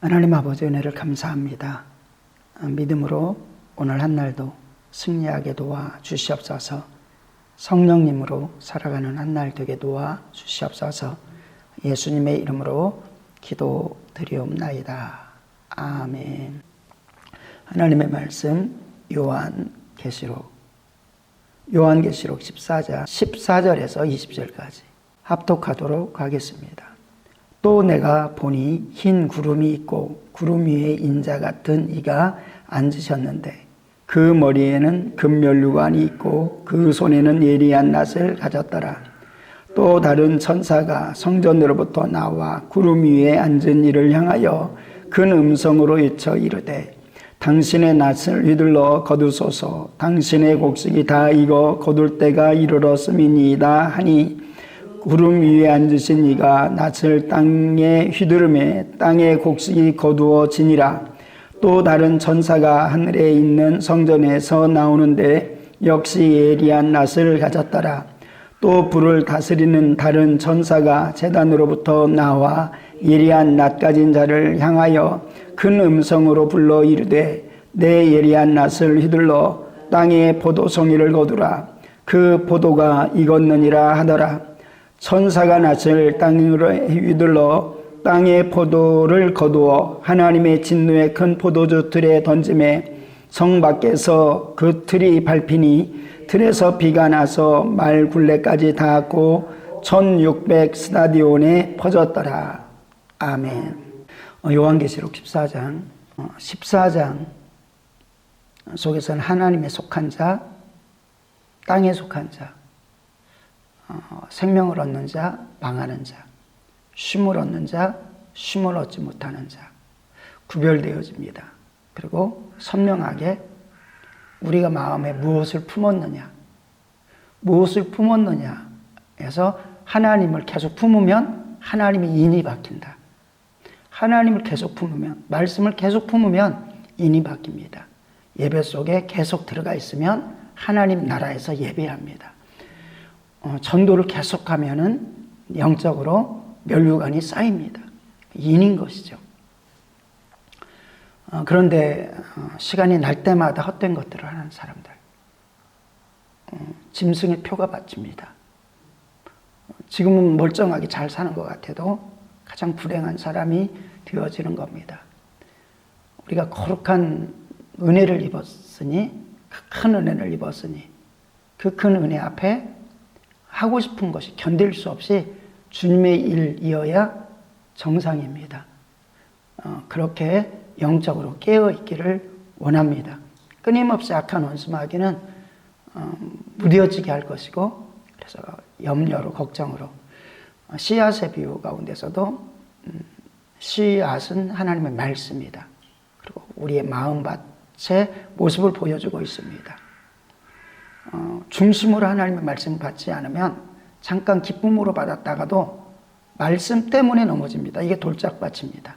하나님 아버지 은혜를 감사합니다. 믿음으로 오늘 한 날도 승리하게 도와 주시옵소서. 성령님으로 살아가는 한 날 되게 도와 주시옵소서. 예수님의 이름으로 기도드리옵나이다. 아멘. 하나님의 말씀 요한계시록 14장 14절에서 20절까지 합독하도록 하겠습니다. 또 내가 보니 흰 구름이 있고 구름 위에 인자 같은 이가 앉으셨는데 그 머리에는 금면류관이 있고 그 손에는 예리한 낫을 가졌더라. 또 다른 천사가 성전으로부터 나와 구름 위에 앉은 이를 향하여 큰 음성으로 외쳐 이르되 당신의 낫을 휘둘러 거두소서. 당신의 곡식이 다 익어 거둘 때가 이르렀음이니이다 하니 구름 위에 앉으신 이가 낫을 땅에 휘두르매 땅의 곡식이 거두어지니라. 또 다른 천사가 하늘에 있는 성전에서 나오는데 역시 예리한 낫을 가졌더라. 또 불을 다스리는 다른 천사가 제단으로부터 나와 예리한 낫 가진 자를 향하여 큰 음성으로 불러 이르되 내 예리한 낫을 휘둘러 땅에 포도송이를 거두라. 그 포도가 익었느니라 하더라. 천사가 낫을 땅으로 휘둘러 땅의 포도를 거두어 하나님의 진노의 큰 포도주 틀에 던짐에 성 밖에서 그 틀이 밟히니 틀에서 비가 나서 말 굴레까지 닿았고 1600 스타디온에 퍼졌더라. 아멘. 요한계시록 14장 속에서는 하나님에 속한 자, 땅에 속한 자, 생명을 얻는 자, 망하는 자, 쉼을 얻는 자, 쉼을 얻지 못하는 자 구별되어집니다. 그리고 선명하게 우리가 마음에 무엇을 품었느냐 해서 하나님을 계속 품으면 하나님의 인이 바뀐다. 하나님을 계속 품으면, 말씀을 계속 품으면 인이 바뀝니다. 예배 속에 계속 들어가 있으면 하나님 나라에서 예배합니다. 전도를 계속하면은 영적으로 면류관이 쌓입니다. 인인 것이죠. 그런데 시간이 날 때마다 헛된 것들을 하는 사람들, 짐승의 표가 바칩니다. 지금은 멀쩡하게 잘 사는 것 같아도 가장 불행한 사람이 되어지는 겁니다. 우리가 거룩한 은혜를 입었으니, 그 큰 은혜를 입었으니 그 큰 은혜 앞에 하고 싶은 것이 견딜 수 없이 주님의 일이어야 정상입니다. 그렇게 영적으로 깨어있기를 원합니다. 끊임없이 악한 원수마귀는 무뎌지게 할 것이고, 그래서 염려로 걱정으로 씨앗의 비유 가운데서도 씨앗은 하나님의 말씀이다. 그리고 우리의 마음밭의 모습을 보여주고 있습니다. 중심으로 하나님의 말씀 받지 않으면 잠깐 기쁨으로 받았다가도 말씀 때문에 넘어집니다. 이게 돌짝밭입니다.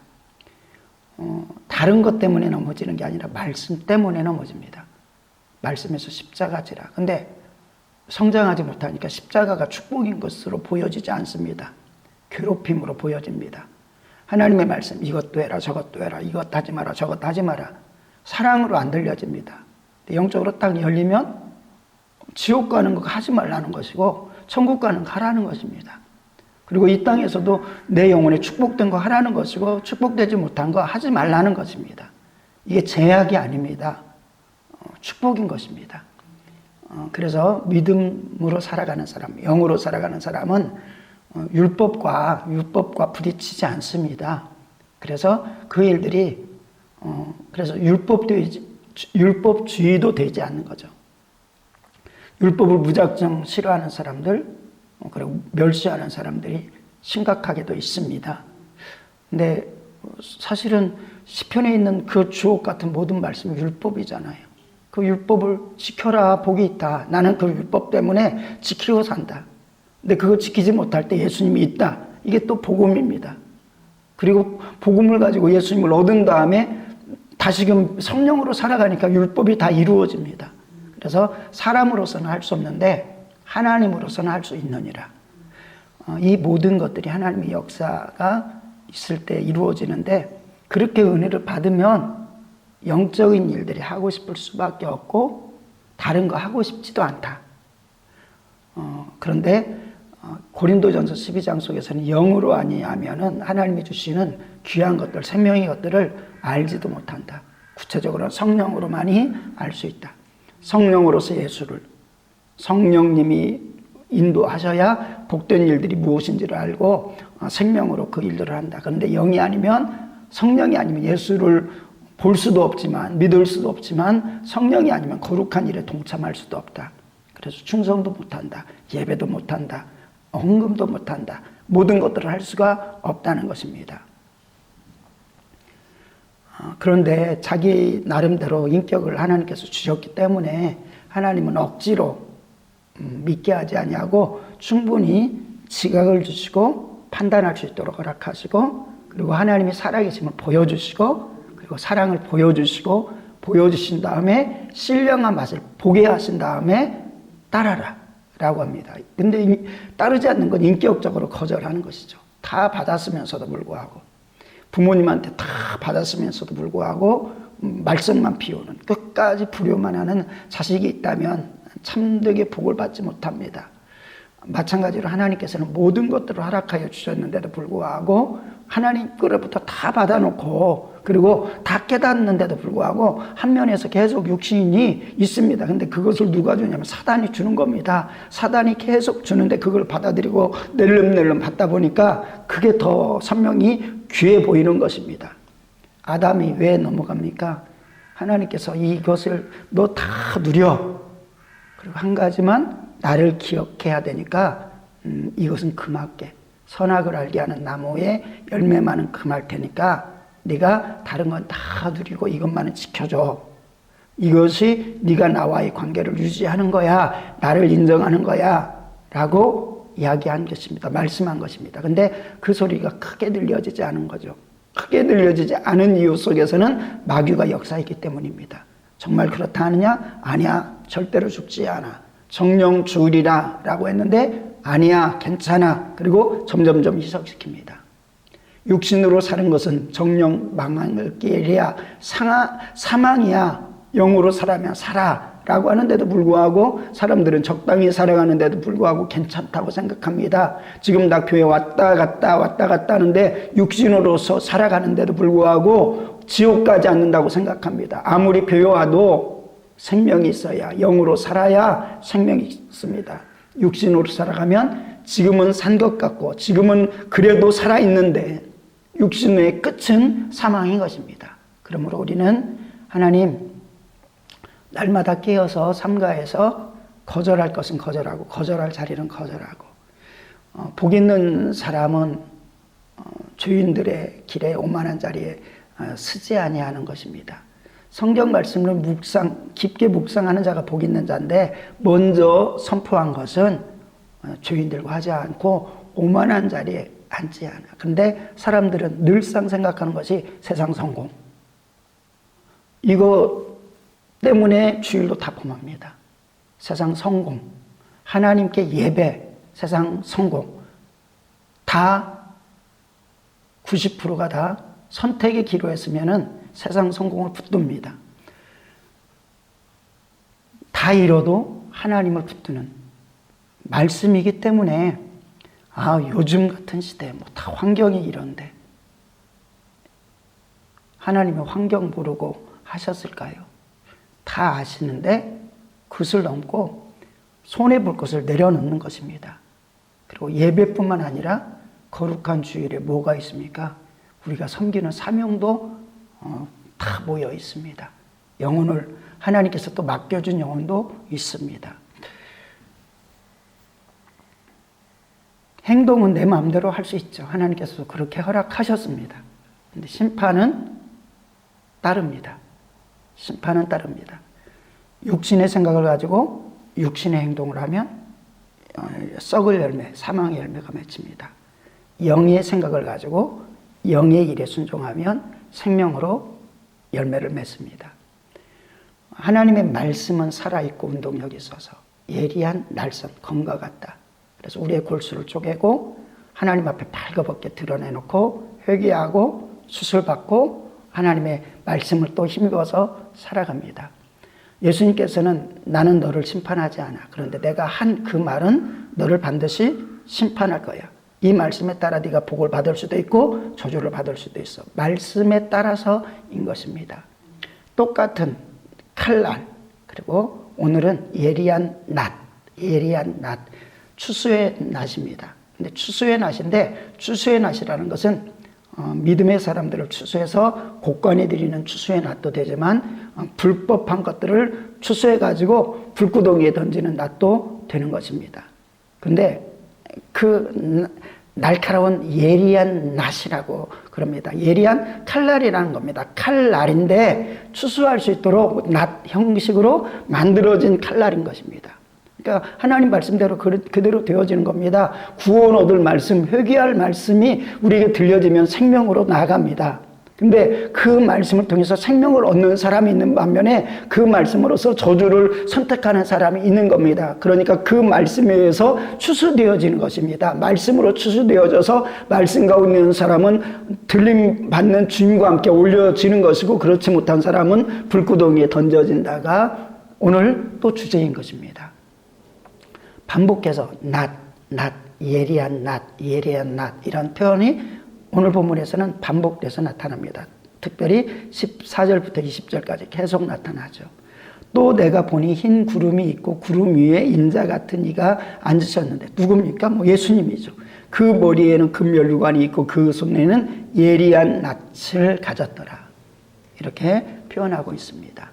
다른 것 때문에 넘어지는 게 아니라 말씀 때문에 넘어집니다. 말씀에서 십자가 지라. 근데 성장하지 못하니까 십자가가 축복인 것으로 보여지지 않습니다. 괴롭힘으로 보여집니다. 하나님의 말씀, 이것도 해라, 저것도 해라, 이것 하지 마라, 저것 하지 마라. 사랑으로 안 들려집니다. 영적으로 딱 열리면 지옥 가는 거 하지 말라는 것이고 천국 가는 거 하라는 것입니다. 그리고 이 땅에서도 내 영혼에 축복된 거 하라는 것이고 축복되지 못한 거 하지 말라는 것입니다. 이게 제약이 아닙니다. 축복인 것입니다. 그래서 믿음으로 살아가는 사람, 영으로 살아가는 사람은 율법과 부딪히지 않습니다. 그래서 그 일들이 그래서 율법주의도 되지 않는 거죠. 율법을 무작정 싫어하는 사람들, 그리고 멸시하는 사람들이 심각하게도 있습니다. 근데 사실은 시편에 있는 그 주옥 같은 모든 말씀이 율법이잖아요. 그 율법을 지켜라, 복이 있다. 나는 그 율법 때문에 지키고 산다. 근데 그거 지키지 못할 때 예수님이 있다. 이게 또 복음입니다. 그리고 복음을 가지고 예수님을 얻은 다음에 다시금 성령으로 살아가니까 율법이 다 이루어집니다. 그래서 사람으로서는 할 수 없는데 하나님으로서는 할 수 있느니라. 이 모든 것들이 하나님의 역사가 있을 때 이루어지는데 그렇게 은혜를 받으면 영적인 일들이 하고 싶을 수밖에 없고 다른 거 하고 싶지도 않다. 그런데 고린도전서 12장 속에서는 영으로 아니하면은 하나님이 주시는 귀한 것들, 생명의 것들을 알지도 못한다. 구체적으로 성령으로만이 알 수 있다. 성령으로서 예수를, 성령님이 인도하셔야 복된 일들이 무엇인지를 알고 생명으로 그 일들을 한다. 그런데 영이 아니면, 성령이 아니면 예수를 볼 수도 없지만, 믿을 수도 없지만, 성령이 아니면 거룩한 일에 동참할 수도 없다. 그래서 충성도 못한다. 예배도 못한다. 헌금도 못한다. 모든 것들을 할 수가 없다는 것입니다. 그런데 자기 나름대로 인격을 하나님께서 주셨기 때문에 하나님은 억지로 믿게 하지 아니하고 충분히 지각을 주시고 판단할 수 있도록 허락하시고, 그리고 하나님이 살아계심을 보여주시고, 그리고 사랑을 보여주시고, 보여주신 다음에 신령한 맛을 보게 하신 다음에 따라라 라고 합니다. 근데 따르지 않는 건 인격적으로 거절하는 것이죠. 다 받았으면서도 불구하고, 부모님한테 다 받았으면서도 불구하고 말썽만 피우는, 끝까지 불효만 하는 자식이 있다면 참되게 복을 받지 못합니다. 마찬가지로 하나님께서는 모든 것들을 허락하여 주셨는데도 불구하고 하나님 거로부터 다 받아놓고, 그리고 다 깨닫는데도 불구하고 한 면에서 계속 육신이 있습니다. 근데 그것을 누가 주냐면 사단이 주는 겁니다. 사단이 계속 주는데 그걸 받아들이고 낼름낼름 받다 보니까 그게 더 선명히 귀해 보이는 것입니다. 아담이 왜 넘어갑니까? 하나님께서 이것을 너 다 누려. 그리고 한 가지만 나를 기억해야 되니까 이것은 금할게. 선악을 알게 하는 나무에 열매만은 금할 테니까 네가 다른 건 다 누리고 이것만은 지켜줘. 이것이 네가 나와의 관계를 유지하는 거야. 나를 인정하는 거야. 라고 이야기한 것입니다. 말씀한 것입니다. 근데 그 소리가 크게 들려지지 않은 거죠. 크게 들려지지 않은 이유 속에서는 마귀가 역사했기 때문입니다. 정말 그렇다 하느냐? 아니야. 절대로 죽지 않아. 정령 죽으리라 라고 했는데 아니야. 괜찮아. 그리고 점점점 희석시킵니다. 육신으로 사는 것은 정령 망할 길이야. 사망이야. 영으로 살아면 살아. 라고 하는데도 불구하고 사람들은 적당히 살아가는데도 불구하고 괜찮다고 생각합니다. 지금 나 교회 왔다 갔다 하는데 육신으로서 살아가는데도 불구하고 지옥 가지 않는다고 생각합니다. 아무리 교회 와도 생명이 있어야, 영으로 살아야 생명이 있습니다. 육신으로 살아가면 지금은 산 것 같고 지금은 그래도 살아있는데 육신의 끝은 사망인 것입니다. 그러므로 우리는 하나님, 날마다 깨어서 삼가해서 거절할 것은 거절하고 거절할 자리는 거절하고, 복 있는 사람은 죄인들의 길에 오만한 자리에 서지 아니하는 것입니다. 성경 말씀을 깊게 묵상하는 자가 복 있는 자인데, 먼저 선포한 것은 죄인들과 하지 않고 오만한 자리에 앉지 않아. 근데 사람들은 늘상 생각하는 것이 세상 성공. 이거 때문에 주일도 다 범합니다. 세상 성공, 하나님께 예배, 세상 성공, 다 90%가 다 선택의 기로 했으면은 세상 성공을 붙듭니다. 다 잃어도 하나님을 붙드는 말씀이기 때문에, 요즘 같은 시대에 다 환경이 이런데 하나님의 환경 모르고 하셨을까요? 다 아시는데 그것을 넘고 손해볼 것을 내려놓는 것입니다. 그리고 예배뿐만 아니라 거룩한 주일에 뭐가 있습니까? 우리가 섬기는 사명도 다 모여 있습니다. 영혼을 하나님께서 또 맡겨준 영혼도 있습니다. 행동은 내 마음대로 할 수 있죠. 하나님께서 그렇게 허락하셨습니다. 근데 심판은 따릅니다. 심판은 따릅니다. 육신의 생각을 가지고 육신의 행동을 하면 썩을 열매, 사망의 열매가 맺힙니다. 영의 생각을 가지고 영의 일에 순종하면 생명으로 열매를 맺습니다. 하나님의 말씀은 살아있고 운동력이 있어서 예리한 날선, 검과 같다. 그래서 우리의 골수를 쪼개고 하나님 앞에 발거벗게 드러내놓고 회개하고 수술받고 하나님의 말씀을 또 힘입어서 살아갑니다. 예수님께서는 나는 너를 심판하지 않아. 그런데 내가 한 그 말은 너를 반드시 심판할 거야. 이 말씀에 따라 네가 복을 받을 수도 있고 저주를 받을 수도 있어. 말씀에 따라서인 것입니다. 똑같은 칼날, 그리고 오늘은 예리한 낫, 추수의 낫입니다. 근데 추수의 낫인데, 추수의 낫이라는 것은 믿음의 사람들을 추수해서 곡간에 드리는 추수의 낫도 되지만, 불법한 것들을 추수해 가지고 불구덩이에 던지는 낫도 되는 것입니다. 근데 그 날카로운 예리한 낫이라고 그럽니다. 예리한 칼날이라는 겁니다. 칼날인데 추수할 수 있도록 낫 형식으로 만들어진 칼날인 것입니다. 그러니까 하나님 말씀대로 그대로 되어지는 겁니다. 구원 얻을 말씀, 회개할 말씀이 우리에게 들려지면 생명으로 나아갑니다. 근데 그 말씀을 통해서 생명을 얻는 사람이 있는 반면에 그 말씀으로서 저주를 선택하는 사람이 있는 겁니다. 그러니까 그 말씀에 의해서 추수되어지는 것입니다. 말씀으로 추수되어져서 말씀 가운데 있는 사람은 들림 받는 주님과 함께 올려지는 것이고, 그렇지 못한 사람은 불구덩이에 던져진다가 오늘 또 주제인 것입니다. 반복해서 예리한 낫 이런 표현이 오늘 본문에서는 반복돼서 나타납니다. 특별히 14절부터 20절까지 계속 나타나죠. 또 내가 보니 흰 구름이 있고 구름 위에 인자 같은 이가 앉으셨는데, 누굽니까? 예수님이죠. 그 머리에는 금면류관이 있고 그 손에는 예리한 낫을 가졌더라. 이렇게 표현하고 있습니다.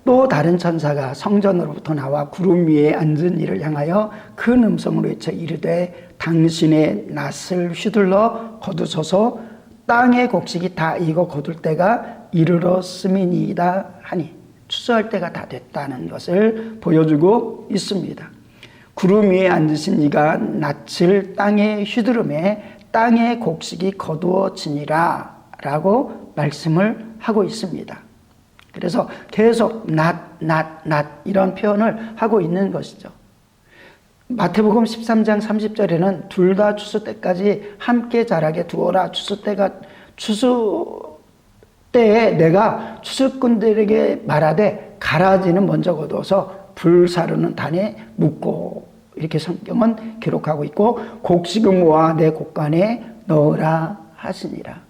또 다른 천사가 성전으로부터 나와 구름 위에 앉은 이를 향하여 큰 음성으로 외쳐 이르되 당신의 낫을 휘둘러 거두소서, 땅의 곡식이 다 익어 거둘 때가 이르렀음이니이다 하니, 추수할 때가 다 됐다는 것을 보여주고 있습니다. 구름 위에 앉으신 이가 낫을 땅에 휘두르매 땅의 곡식이 거두어지니라 라고 말씀을 하고 있습니다. 그래서 계속 낫 이런 표현을 하고 있는 것이죠. 마태복음 13장 30절에는 둘 다 추수 때까지 함께 자라게 두어라. 추수 때에 내가 추수꾼들에게 말하되 가라지는 먼저 거두어서 불사르는 단에 묻고, 이렇게 성경은 기록하고 있고, 곡식은 모아 내 곡간에 넣으라 하시니라.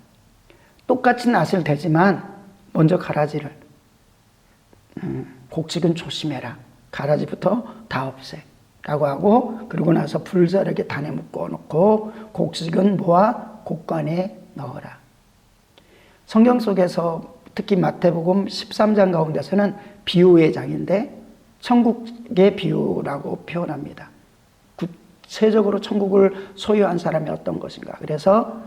똑같이 낫을 대지만 먼저 가라지를, 곡식은 조심해라, 가라지부터 다 없애 라고 하고, 그러고 나서 불사르게 단에 묶어 놓고 곡식은 모아 곡간에 넣어라. 성경 속에서 특히 마태복음 13장 가운데서는 비유의 장인데 천국의 비유라고 표현합니다. 구체적으로 천국을 소유한 사람이 어떤 것인가. 그래서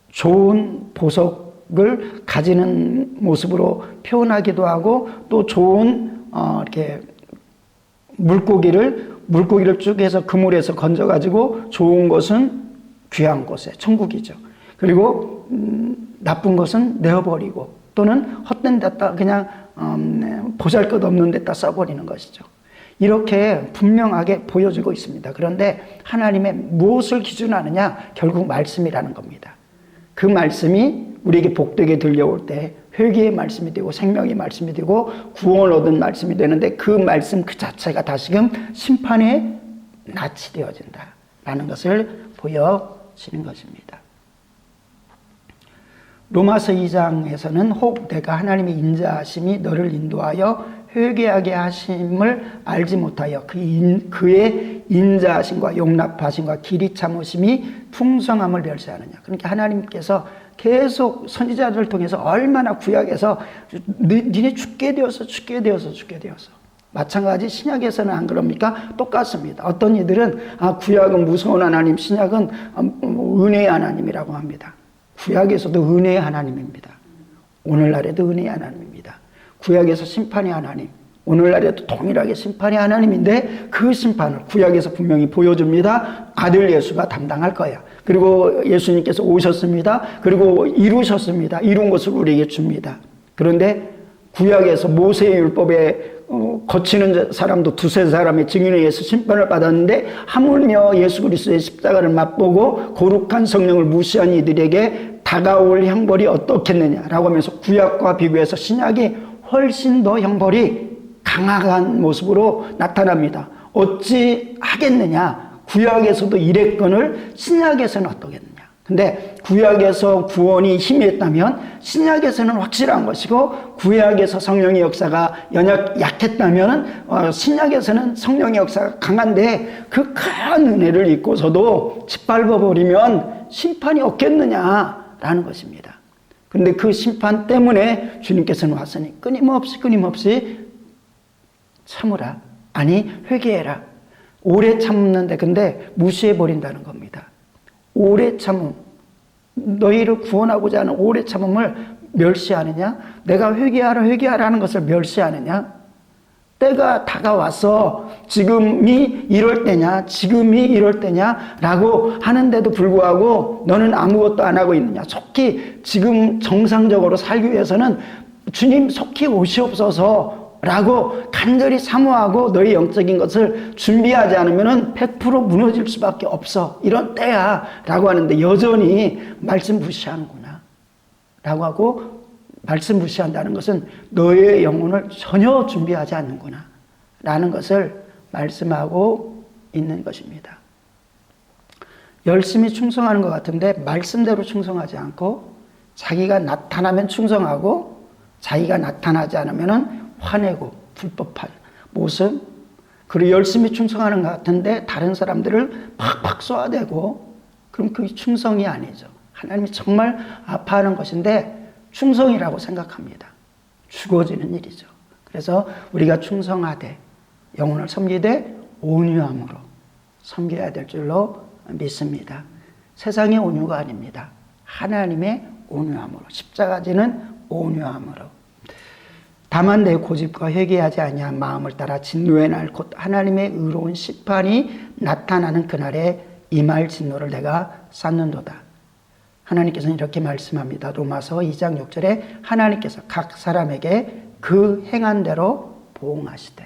좋은 보석을 가지는 모습으로 표현하기도 하고, 또 좋은 이렇게 물고기를 쭉 해서 그물에서 건져가지고 좋은 것은 귀한 곳에 천국이죠. 그리고 나쁜 것은 내어버리고, 또는 헛된 데다 그냥 보잘것없는 데다 써버리는 것이죠. 이렇게 분명하게 보여지고 있습니다. 그런데 하나님의 무엇을 기준하느냐? 결국 말씀이라는 겁니다. 그 말씀이 우리에게 복되게 들려올 때 회개의 말씀이 되고 생명의 말씀이 되고 구원을 얻은 말씀이 되는데, 그 말씀 그 자체가 다시금 심판의 낫이 되어진다라는 것을 보여지는 것입니다. 로마서 2장에서는 혹 내가 하나님의 인자하심이 너를 인도하여 회개하게 하심을 알지 못하여 그의 인자하심과 용납하심과 길이 참으심이 풍성함을 멸시하느냐. 그러니까 하나님께서 계속 선지자들을 통해서 얼마나 구약에서 니네 죽게 되어서 마찬가지 신약에서는 안 그럽니까? 똑같습니다. 어떤 이들은 구약은 무서운 하나님, 신약은 은혜의 하나님이라고 합니다. 구약에서도 은혜의 하나님입니다. 오늘날에도 은혜의 하나님입니다. 구약에서 심판의 하나님, 오늘날에도 동일하게 심판의 하나님인데, 그 심판을 구약에서 분명히 보여줍니다. 아들 예수가 담당할 거야. 그리고 예수님께서 오셨습니다. 그리고 이루셨습니다. 이룬 것을 우리에게 줍니다. 그런데 구약에서 모세의 율법에 거치는 사람도 두세 사람의 증인에 의해서 심판을 받았는데 하물며 예수 그리스도의 십자가를 맛보고 거룩한 성령을 무시한 이들에게 다가올 형벌이 어떻겠느냐라고 하면서 구약과 비교해서 신약이 훨씬 더 형벌이 강한 모습으로 나타납니다. 어찌 하겠느냐? 구약에서도 이랬거늘 신약에서는 어떠겠느냐? 근데 구약에서 구원이 희미했다면 신약에서는 확실한 것이고, 구약에서 성령의 역사가 약했다면 신약에서는 성령의 역사가 강한데 그 큰 은혜를 잊고서도 짓밟아버리면 심판이 없겠느냐라는 것입니다. 그런데 그 심판 때문에 주님께서는 왔으니 끊임없이 참으라. 아니, 회개해라. 오래 참는데 근데 무시해버린다는 겁니다. 오래 참음, 너희를 구원하고자 하는 오래 참음을 멸시하느냐? 내가 회개하라 하는 것을 멸시하느냐? 때가 다가와서 지금이 이럴 때냐 라고 하는데도 불구하고 너는 아무것도 안 하고 있느냐? 속히 지금 정상적으로 살기 위해서는 주님 속히 오시옵소서 라고 간절히 사모하고 너희 영적인 것을 준비하지 않으면 100% 무너질 수밖에 없어. 이런 때야 라고 하는데 여전히 말씀 무시하는구나 라고 하고, 말씀 무시한다는 것은 너의 영혼을 전혀 준비하지 않는구나 라는 것을 말씀하고 있는 것입니다. 열심히 충성하는 것 같은데 말씀대로 충성하지 않고, 자기가 나타나면 충성하고 자기가 나타나지 않으면 화내고 불법한 모습, 그리고 열심히 충성하는 것 같은데 다른 사람들을 팍팍 쏘아대고, 그럼 그게 충성이 아니죠. 하나님이 정말 아파하는 것인데 충성이라고 생각합니다. 죽어지는 일이죠. 그래서 우리가 충성하되 영혼을 섬기되 온유함으로 섬겨야 될 줄로 믿습니다. 세상의 온유가 아닙니다. 하나님의 온유함으로, 십자가지는 온유함으로. 다만 내 고집과 회개하지 아니한 마음을 따라 진노의 날 곧 하나님의 의로운 심판이 나타나는 그날에 임할 진노를 내가 쌓는도다. 하나님께서는 이렇게 말씀합니다. 로마서 2장 6절에 하나님께서 각 사람에게 그 행한 대로 보응하시되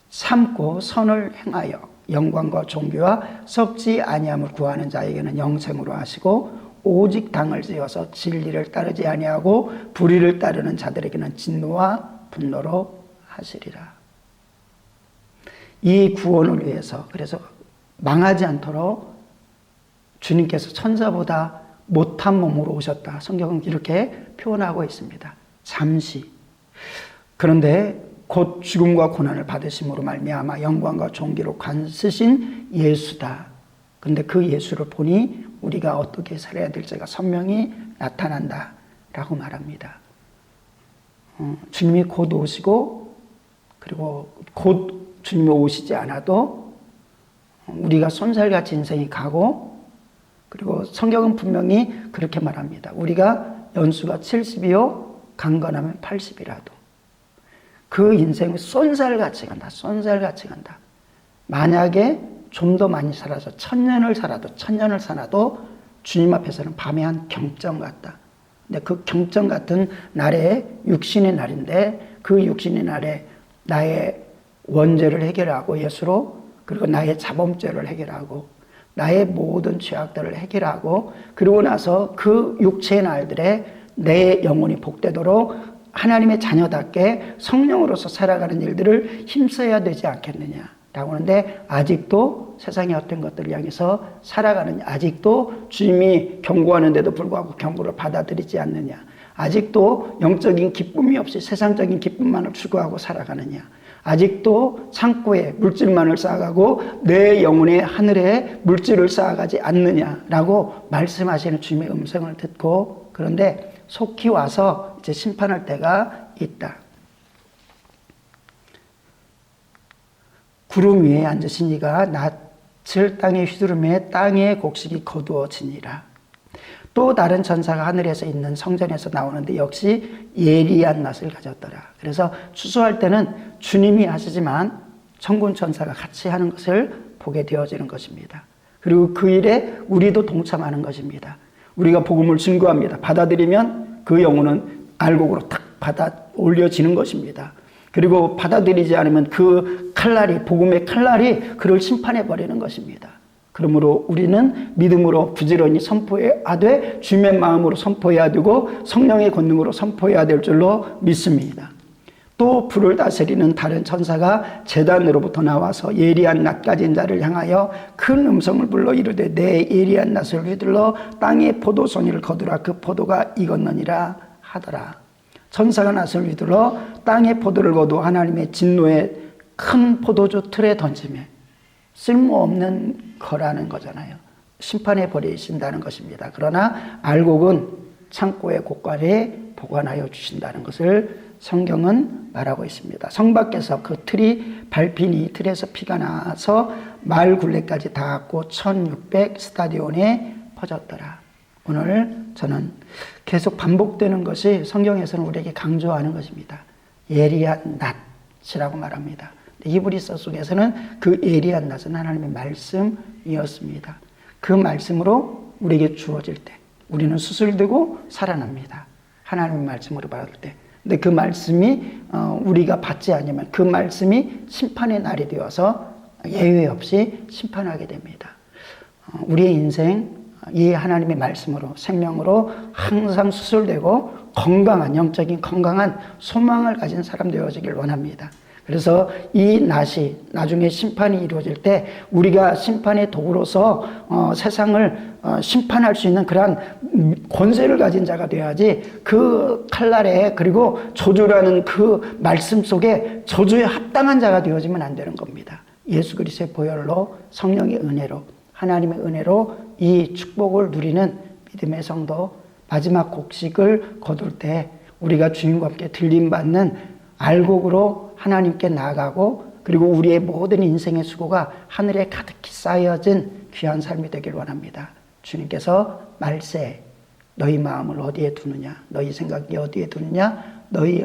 참고 선을 행하여 영광과 존귀와 썩지 아니함을 구하는 자에게는 영생으로 하시고, 오직 당을 지어서 진리를 따르지 아니하고 불의를 따르는 자들에게는 진노와 분노로 하시리라. 이 구원을 위해서, 그래서 망하지 않도록 주님께서 천사보다 못한 몸으로 오셨다. 성경은 이렇게 표현하고 있습니다. 잠시. 그런데 곧 죽음과 고난을 받으심으로 말미암아 영광과 존귀로 관쓰신 예수다. 그런데 그 예수를 보니 우리가 어떻게 살아야 될지가 선명히 나타난다 라고 말합니다. 주님이 곧 오시고, 그리고 곧 주님이 오시지 않아도 우리가 손살같이 인생이 가고, 그리고 성경은 분명히 그렇게 말합니다. 우리가 연수가 70이요 강건하면 80이라도 그 인생은 손살같이 간다. 손살같이 간다. 만약에 좀 더 많이 살아서 1000년을 살아도 주님 앞에서는 밤의 한 경점 같다. 근데 그 경점 같은 날에 육신의 날인데, 그 육신의 날에 나의 원죄를 해결하고 예수로, 그리고 나의 자범죄를 해결하고 나의 모든 죄악들을 해결하고, 그리고 나서 그 육체의 날들에 내 영혼이 복되도록 하나님의 자녀답게 성령으로서 살아가는 일들을 힘써야 되지 않겠느냐라고 하는데, 아직도 세상의 어떤 것들을 향해서 살아가느냐, 아직도 주님이 경고하는데도 불구하고 경고를 받아들이지 않느냐, 아직도 영적인 기쁨이 없이 세상적인 기쁨만을 추구하고 살아가느냐, 아직도 창고에 물질만을 쌓아가고 내 영혼의 하늘에 물질을 쌓아가지 않느냐라고 말씀하시는 주님의 음성을 듣고, 그런데 속히 와서 이제 심판할 때가 있다. 구름 위에 앉으신 이가 낯을 땅에 휘두르매 땅의 곡식이 거두어지니라. 또 다른 전사가 하늘에서 있는 성전에서 나오는데 역시 예리한 낯을 가졌더라. 그래서 추수할 때는 주님이 하시지만 천군 천사가 같이 하는 것을 보게 되어지는 것입니다. 그리고 그 일에 우리도 동참하는 것입니다. 우리가 복음을 증거합니다. 받아들이면 그 영혼은 알곡으로 탁 받아 올려지는 것입니다. 그리고 받아들이지 않으면 그 칼날이, 복음의 칼날이 그를 심판해 버리는 것입니다. 그러므로 우리는 믿음으로 부지런히 선포해야 돼, 주님의 마음으로 선포해야 되고 성령의 권능으로 선포해야 될 줄로 믿습니다. 또 불을 다스리는 다른 천사가 제단으로부터 나와서 예리한 낫 가진 자를 향하여 큰 음성을 불러 이르되 내 예리한 낫을 휘둘러 땅의 포도송이를 거두라. 그 포도가 익었느니라 하더라. 천사가 낫을 휘둘러 땅의 포도를 거두 하나님의 진노의 큰 포도주 틀에 던지매 쓸모없는 거라는 거잖아요. 심판해 버리신다는 것입니다. 그러나 알곡은 창고의 곳간에 보관하여 주신다는 것을 성경은 말하고 있습니다. 성 밖에서 그 틀이 밟히니 틀에서 피가 나서 마을 굴레까지 닿았고 1600 스타디온에 퍼졌더라. 오늘 저는 계속 반복되는 것이 성경에서는 우리에게 강조하는 것입니다. 예리한 낫이라고 말합니다. 히브리서 속에서는 그 예리한 낫은 하나님의 말씀이었습니다. 그 말씀으로 우리에게 주어질 때 우리는 수술되고 살아납니다. 하나님의 말씀으로 받을 때. 근데 그 말씀이 우리가 받지 않으면 그 말씀이 심판의 날이 되어서 예외 없이 심판하게 됩니다. 우리의 인생 이 하나님의 말씀으로 생명으로 항상 수술되고 건강한 영적인 건강한 소망을 가진 사람 되어지길 원합니다. 그래서 이 낫이 나중에 심판이 이루어질 때 우리가 심판의 도구로서 세상을 심판할 수 있는 그러한 권세를 가진 자가 되어야지 그 칼날에 그리고 저주라는 그 말씀 속에 저주에 합당한 자가 되어지면 안 되는 겁니다. 예수 그리스도의 보혈로 성령의 은혜로 하나님의 은혜로 이 축복을 누리는 믿음의 성도 마지막 곡식을 거둘 때 우리가 주님과 함께 들림받는 알곡으로 하나님께 나아가고 그리고 우리의 모든 인생의 수고가 하늘에 가득히 쌓여진 귀한 삶이 되길 원합니다. 주님께서 말세 너희 마음을 어디에 두느냐, 너희 생각이 어디에 두느냐, 너희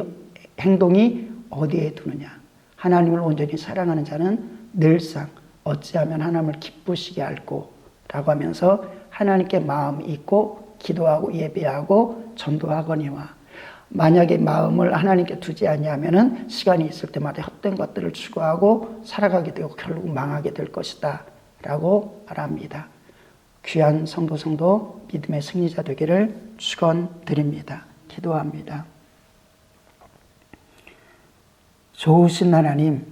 행동이 어디에 두느냐. 하나님을 온전히 사랑하는 자는 늘상 어찌하면 하나님을 기쁘시게 할꼬 라고 하면서 하나님께 마음이 있고 기도하고 예배하고 전도하거니와 만약에 마음을 하나님께 두지 아니하면은 시간이 있을 때마다 헛된 것들을 추구하고 살아가게 되고 결국 망하게 될 것이다 라고 말합니다. 귀한 성도 믿음의 승리자 되기를 축원드립니다. 기도합니다. 좋으신 하나님,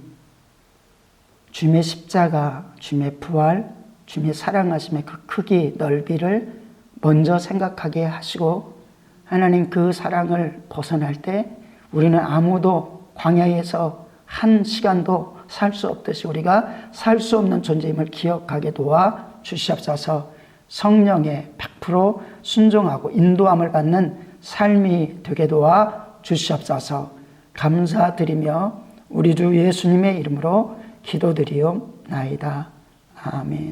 주님의 십자가, 주님의 부활, 주님의 사랑하심의 그 크기, 넓이를 먼저 생각하게 하시고 하나님 그 사랑을 벗어날 때 우리는 아무도 광야에서 한 시간도 살 수 없듯이 우리가 살 수 없는 존재임을 기억하게 도와 주시옵소서. 성령의 100% 순종하고 인도함을 받는 삶이 되게 도와 주시옵소서. 감사드리며 우리 주 예수님의 이름으로 기도드리옵나이다. 아멘.